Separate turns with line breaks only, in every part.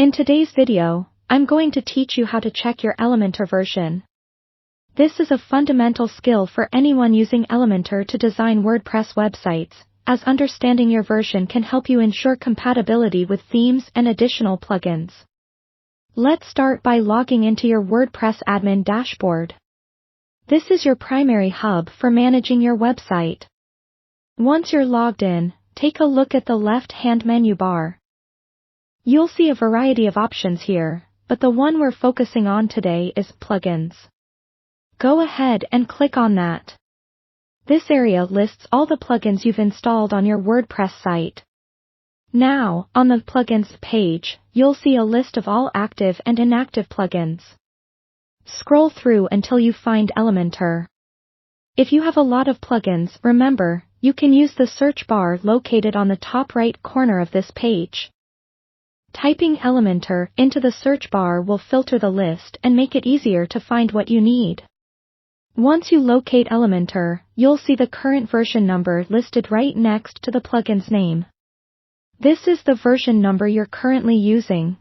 In today's video, I'm going to teach you how to check your Elementor version. This is a fundamental skill for anyone using Elementor to design WordPress websites, as understanding your version can help you ensure compatibility with themes and additional plugins. Let's start by logging into your WordPress admin dashboard. This is your primary hub for managing your website. Once you're logged in, take a look at the left-hand menu bar. You'll see a variety of options here, but the one we're focusing on today is Plugins. Go ahead and click on that. This area lists all the plugins you've installed on your WordPress site. Now, on the Plugins page, you'll see a list of all active and inactive plugins. Scroll through until you find Elementor. If you have a lot of plugins, remember, you can use the search bar located on the top right corner of this page. Typing Elementor into the search bar will filter the list and make it easier to find what you need. Once you locate Elementor, you'll see the current version number listed right next to the plugin's name. This is the version number you're currently using.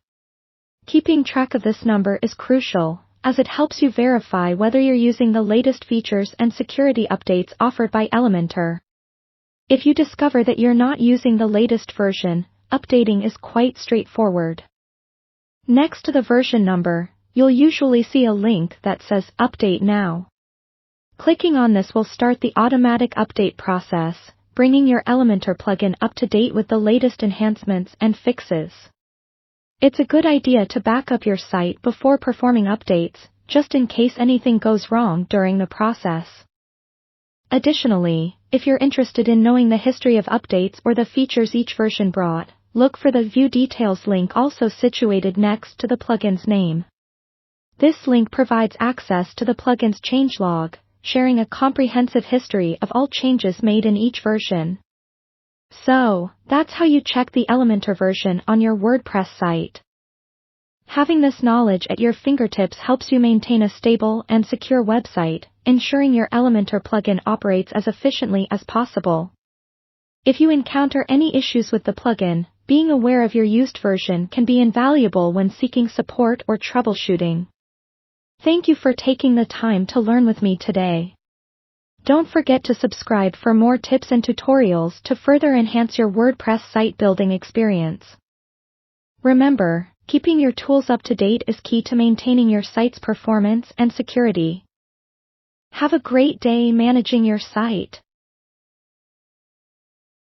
Keeping track of this number is crucial, as it helps you verify whether you're using the latest features and security updates offered by Elementor. If you discover that you're not using the latest version, updating is quite straightforward. Next to the version number, you'll usually see a link that says Update Now. Clicking on this will start the automatic update process, bringing your Elementor plugin up to date with the latest enhancements and fixes. It's a good idea to back up your site before performing updates, just in case anything goes wrong during the process. Additionally, if you're interested in knowing the history of updates or the features each version brought, look for the View Details link also situated next to the plugin's name. This link provides access to the plugin's changelog, sharing a comprehensive history of all changes made in each version. So, that's how you check the Elementor version on your WordPress site. Having this knowledge at your fingertips helps you maintain a stable and secure website, ensuring your Elementor plugin operates as efficiently as possible. If you encounter any issues with the plugin, being aware of your used version can be invaluable when seeking support or troubleshooting. Thank you for taking the time to learn with me today. Don't forget to subscribe for more tips and tutorials to further enhance your WordPress site building experience. Remember, keeping your tools up to date is key to maintaining your site's performance and security. Have a great day managing your site.